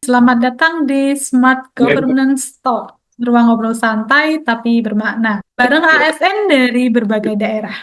Selamat datang di Smart Ya, Governance Talk, ruang ngobrol santai tapi bermakna, bareng ASN dari berbagai daerah.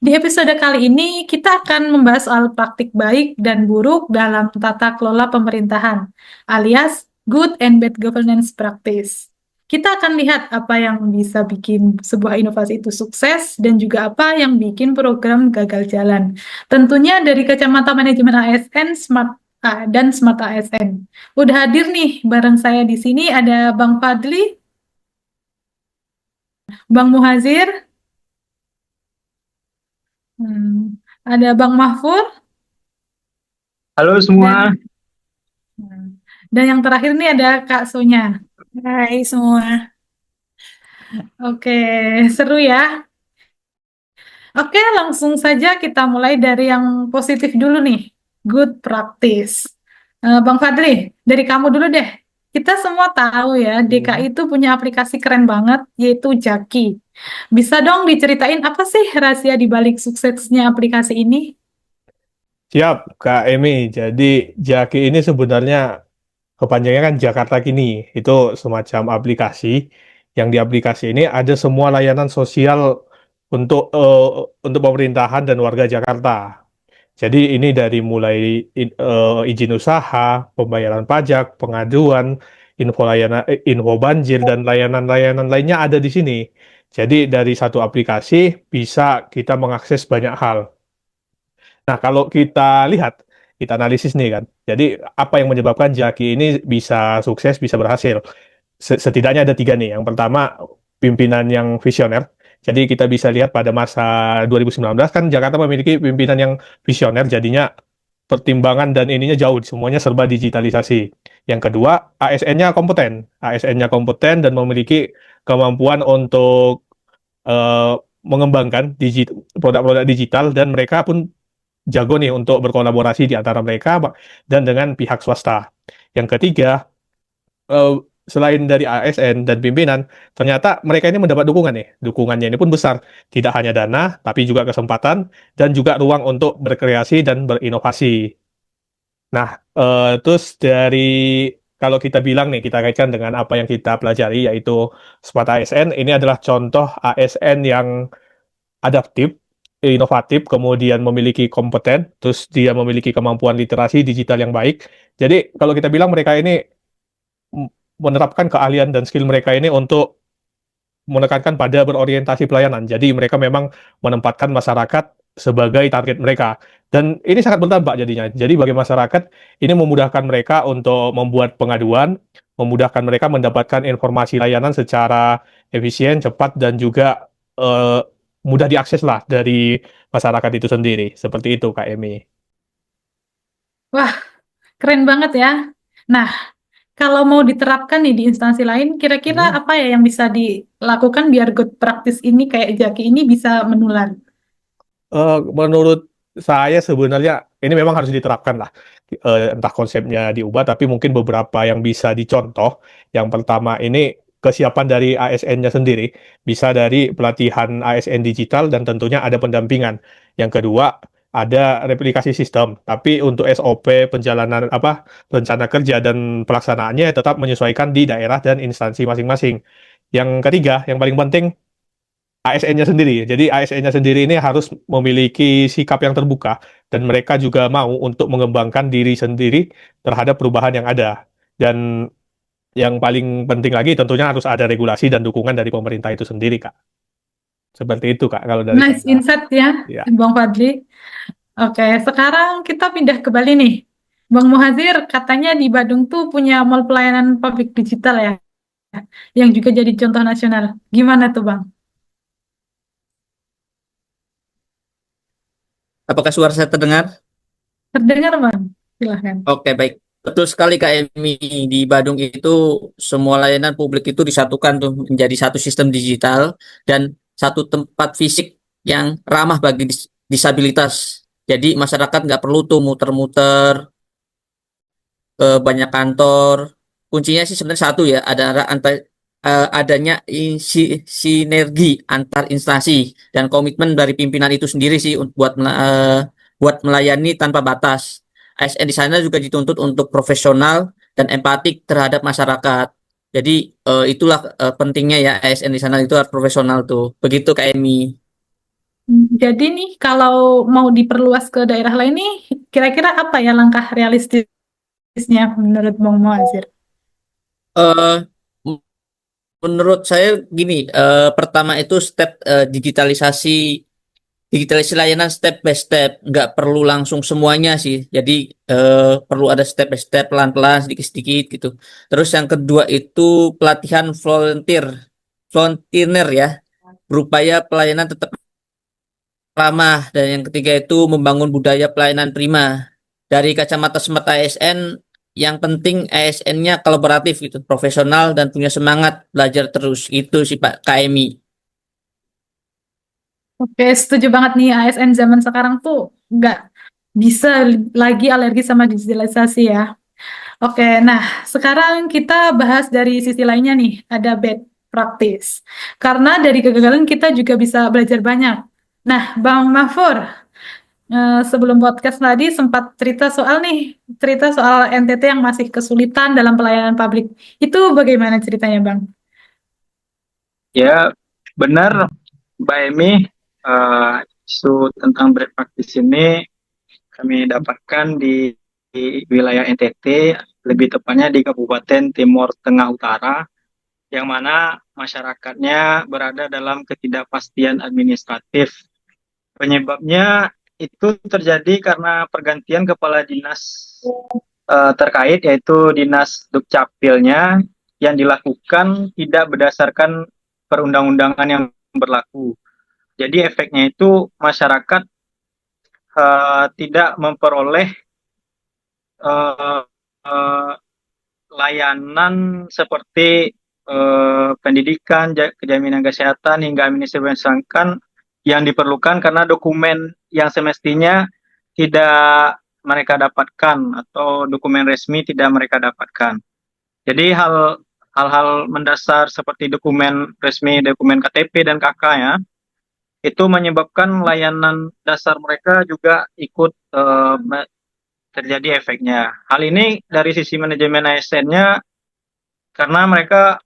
Di episode kali ini, kita akan membahas soal praktik baik dan buruk dalam tata kelola pemerintahan, alias Good and Bad Governance Practice. Kita akan lihat apa yang bisa bikin sebuah inovasi itu sukses dan juga apa yang bikin program gagal jalan. Tentunya dari kacamata manajemen ASN, dan Smart ASN. Udah hadir nih bareng saya di sini ada Bang Fadli, Bang Muhazir, ada Bang Mahfur, halo semua. dan dan yang terakhir nih ada Kak Sonya. Hai semua. Oke, seru ya. Oke, langsung saja kita mulai dari yang positif dulu nih. Good practice. Bang Fadli, dari kamu dulu deh. Kita semua tahu ya, DKI Hmm. itu punya aplikasi keren banget, yaitu Jaki. Bisa dong diceritain apa sih rahasia di balik suksesnya aplikasi ini? Siap, Kak Emi. Jadi Jaki ini sebenarnya kepanjangannya kan Jakarta Kini. Itu semacam aplikasi yang di aplikasi ini ada semua layanan sosial untuk untuk pemerintahan dan warga Jakarta. Jadi ini dari mulai izin usaha, pembayaran pajak, pengaduan, info banjir dan layanan-layanan lainnya ada di sini. Jadi dari satu aplikasi bisa kita mengakses banyak hal. Nah, kalau kita lihat, kita analisis nih kan. Jadi, apa yang menyebabkan Jaki ini bisa sukses, bisa berhasil? Setidaknya ada tiga nih. Yang pertama, pimpinan yang visioner. Jadi, kita bisa lihat pada masa 2019 kan Jakarta memiliki pimpinan yang visioner, jadinya pertimbangan dan ininya jauh, semuanya serba digitalisasi. Yang kedua, ASN-nya kompeten. ASN-nya kompeten dan memiliki kemampuan untuk eh, mengembangkan produk-produk digital dan mereka pun jago nih untuk berkolaborasi di antara mereka dan dengan pihak swasta. Yang ketiga, eh, selain dari ASN dan pimpinan, ternyata mereka ini mendapat dukungan nih. Dukungannya ini pun besar. Tidak hanya dana, tapi juga kesempatan dan juga ruang untuk berkreasi dan berinovasi. Nah, terus dari kalau kita bilang nih, kita kaitkan dengan apa yang kita pelajari, yaitu Smart ASN, ini adalah contoh ASN yang adaptif, inovatif, kemudian memiliki kompeten, terus dia memiliki kemampuan literasi digital yang baik. Jadi kalau kita bilang mereka ini menerapkan keahlian dan skill mereka ini untuk menekankan pada berorientasi pelayanan. Jadi mereka memang menempatkan masyarakat sebagai target mereka. Dan ini sangat berdampak jadinya. Jadi bagi masyarakat ini memudahkan mereka untuk membuat pengaduan, memudahkan mereka mendapatkan informasi layanan secara efisien, cepat, dan juga eh, mudah diakses lah dari masyarakat itu sendiri. Seperti itu, Kak Emi. Wah, keren banget ya. Nah, kalau mau diterapkan nih di instansi lain, kira-kira Hmm. apa ya yang bisa dilakukan biar good practice ini kayak Jaki ini bisa menular? Menurut saya sebenarnya ini memang harus diterapkan lah. Entah konsepnya diubah, tapi mungkin beberapa yang bisa dicontoh. Yang pertama ini kesiapan dari ASN-nya sendiri, bisa dari pelatihan ASN digital dan tentunya ada pendampingan. Yang kedua ada replikasi sistem, tapi untuk SOP penjalanan apa rencana kerja dan pelaksanaannya tetap menyesuaikan di daerah dan instansi masing-masing. Yang ketiga, yang paling penting ASN-nya sendiri. Jadi ASN-nya sendiri ini harus memiliki sikap yang terbuka dan mereka juga mau untuk mengembangkan diri sendiri terhadap perubahan yang ada. Dan yang paling penting lagi tentunya harus ada regulasi dan dukungan dari pemerintah itu sendiri, Kak. Seperti itu, Kak, kalau dari Nice saya. insight ya, Ya. Bang Fadli. Oke, sekarang kita pindah ke Bali nih. Bang Muhazir katanya di Badung tuh punya mall pelayanan publik digital ya, yang juga jadi contoh nasional. Gimana tuh, Bang? Apakah suara saya terdengar? Terdengar, Bang? Silahkan. Oke, baik. Betul sekali Kak Emi. Di Badung itu semua layanan publik itu disatukan tuh menjadi satu sistem digital dan satu tempat fisik yang ramah bagi disabilitas. Jadi masyarakat nggak perlu tuh muter-muter ke banyak kantor. Kuncinya sih sebenarnya satu ya, adanya sinergi antar instansi dan komitmen dari pimpinan itu sendiri sih buat melayani tanpa batas. ASN di sana juga dituntut untuk profesional dan empatik terhadap masyarakat. Jadi itulah pentingnya ya ASN di sana itu harus profesional tuh. Begitu Kak Emi. Jadi nih, kalau mau diperluas ke daerah lain nih, kira-kira apa ya langkah realistisnya menurut Bang Muazir? Eh, Menurut saya gini, pertama itu step digitalisasi layanan step by step, nggak perlu langsung semuanya sih. Jadi perlu ada step by step, pelan-pelan, sedikit-sedikit gitu. Terus yang kedua itu pelatihan volunteer ya, berupaya pelayanan tetap ramah. Dan yang ketiga itu membangun budaya pelayanan prima. Dari kacamata semata ASN, yang penting ASN-nya kolaboratif gitu, profesional dan punya semangat belajar terus. Itu sih Pak KMI. Oke, setuju banget nih, ASN zaman sekarang tuh nggak bisa lagi alergi sama digitalisasi ya. Oke, nah sekarang kita bahas dari sisi lainnya nih, ada bad practice. Karena dari kegagalan kita juga bisa belajar banyak. Nah, Bang Mahfur, sebelum podcast tadi sempat cerita soal NTT yang masih kesulitan dalam pelayanan publik. Itu bagaimana ceritanya, Bang? Ya, benar, Mbak Emi. Isu tentang bread practice ini kami dapatkan di wilayah NTT, lebih tepatnya di Kabupaten Timur Tengah Utara, yang mana masyarakatnya berada dalam ketidakpastian administratif. Penyebabnya itu terjadi karena pergantian kepala dinas terkait, yaitu Dinas Dukcapilnya, yang dilakukan tidak berdasarkan perundang-undangan yang berlaku. Jadi efeknya itu masyarakat tidak memperoleh uh, uh, layanan seperti pendidikan, kejaminan kesehatan, hingga administrasi perbankan yang diperlukan, karena dokumen yang semestinya tidak mereka dapatkan atau dokumen resmi tidak mereka dapatkan. Jadi hal-hal mendasar seperti dokumen resmi, dokumen KTP dan KK ya, itu menyebabkan layanan dasar mereka juga ikut terjadi efeknya. Hal ini dari sisi manajemen ASN-nya, karena mereka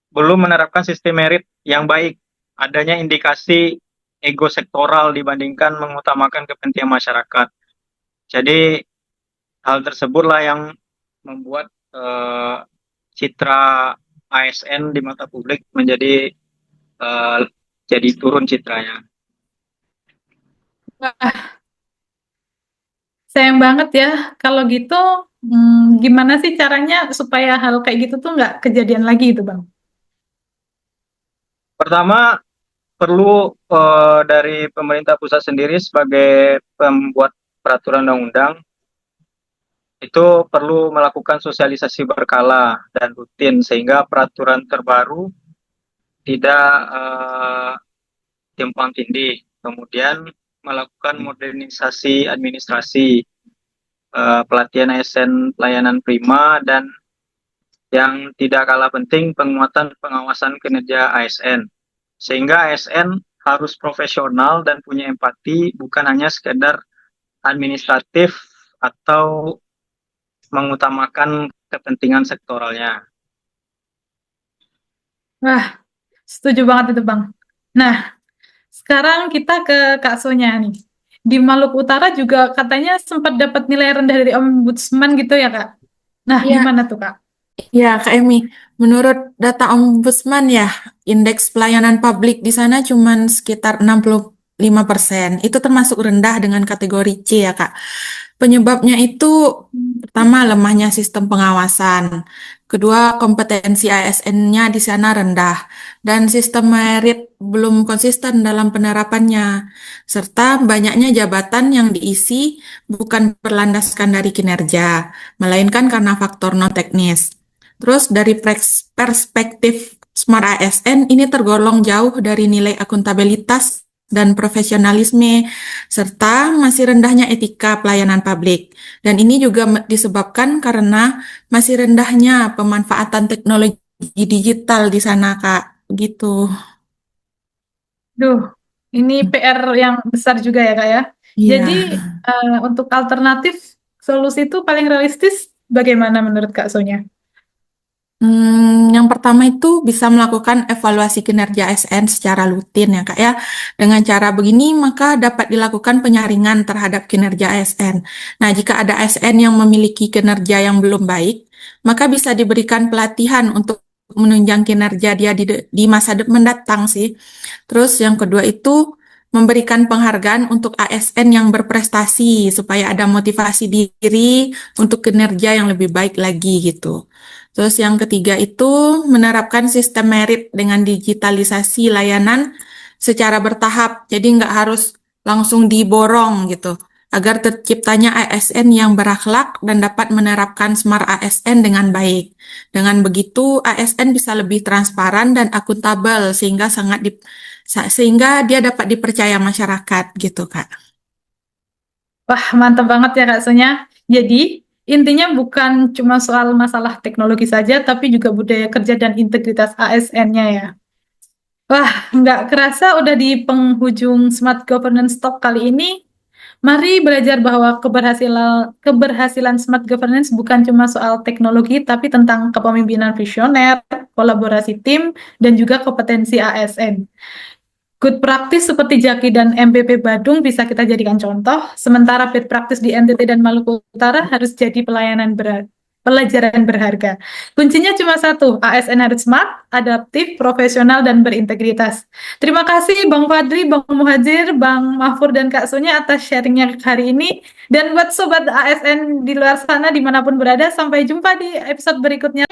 belum menerapkan sistem merit yang baik. Adanya indikasi ego sektoral dibandingkan mengutamakan kepentingan masyarakat. Jadi hal tersebutlah yang membuat citra ASN di mata publik menjadi jadi turun citranya. Wah, sayang banget ya. Kalau gitu, gimana sih caranya supaya hal kayak gitu tuh nggak kejadian lagi itu, Bang? Pertama, perlu dari pemerintah pusat sendiri sebagai pembuat peraturan undang-undang, itu perlu melakukan sosialisasi berkala dan rutin, sehingga peraturan terbaru tidak timpang tindih. Kemudian melakukan modernisasi administrasi, pelatihan ASN pelayanan prima, dan yang tidak kalah penting, penguatan pengawasan kinerja ASN. Sehingga ASN harus profesional dan punya empati, bukan hanya sekedar administratif atau mengutamakan kepentingan sektoralnya. Wah, setuju banget itu, Bang. Nah, sekarang kita ke Kak Sonya nih. Di Maluku Utara juga katanya sempat dapat nilai rendah dari Ombudsman gitu ya, Kak? Nah, Ya, gimana tuh, Kak? ya Kak Emi. Menurut data Ombudsman ya, indeks pelayanan publik di sana cuma sekitar 65%. Itu termasuk rendah dengan kategori C ya Kak. Penyebabnya itu pertama lemahnya sistem pengawasan, kedua kompetensi ASN-nya di sana rendah, dan sistem merit belum konsisten dalam penerapannya, serta banyaknya jabatan yang diisi bukan berlandaskan dari kinerja, melainkan karena faktor non teknis. Terus dari perspektif Smart ASN ini tergolong jauh dari nilai akuntabilitas dan profesionalisme serta masih rendahnya etika pelayanan publik. Dan ini juga disebabkan karena masih rendahnya pemanfaatan teknologi digital di sana, Kak. Gitu. Duh, ini PR yang besar juga ya, Kak ya. Iya. Jadi, untuk alternatif solusi itu paling realistis Bagaimana menurut Kak Sonya? Yang pertama itu bisa melakukan evaluasi kinerja ASN secara rutin ya Kak ya. Dengan cara begini maka dapat dilakukan penyaringan terhadap kinerja ASN. Nah, jika ada ASN yang memiliki kinerja yang belum baik, maka bisa diberikan pelatihan untuk menunjang kinerja dia di masa mendatang sih. Terus yang kedua itu memberikan penghargaan untuk ASN yang berprestasi supaya ada motivasi diri untuk kinerja yang lebih baik lagi gitu. Terus yang ketiga itu menerapkan sistem merit dengan digitalisasi layanan secara bertahap. Jadi nggak harus langsung diborong gitu. Agar terciptanya ASN yang berakhlak dan dapat menerapkan Smart ASN dengan baik. Dengan begitu ASN bisa lebih transparan dan akuntabel sehingga dia dapat dipercaya masyarakat gitu Kak. Wah, mantap banget ya Kak Sonya. Jadi, intinya bukan cuma soal masalah teknologi saja, tapi juga budaya kerja dan integritas ASN-nya ya. Wah, nggak kerasa udah di penghujung Smart Governance Talk kali ini. Mari belajar bahwa keberhasilan Smart Governance bukan cuma soal teknologi, tapi tentang kepemimpinan visioner, kolaborasi tim, dan juga kompetensi ASN. Good practice seperti Jaki dan MPP Badung bisa kita jadikan contoh, sementara bad practice di NTT dan Maluku Utara harus jadi pelajaran berharga. Kuncinya cuma satu, ASN harus smart, adaptif, profesional, dan berintegritas. Terima kasih Bang Fadri, Bang Muhajir, Bang Mahfur, dan Kak Sonya atas sharingnya hari ini. Dan buat Sobat ASN di luar sana dimanapun berada, sampai jumpa di episode berikutnya.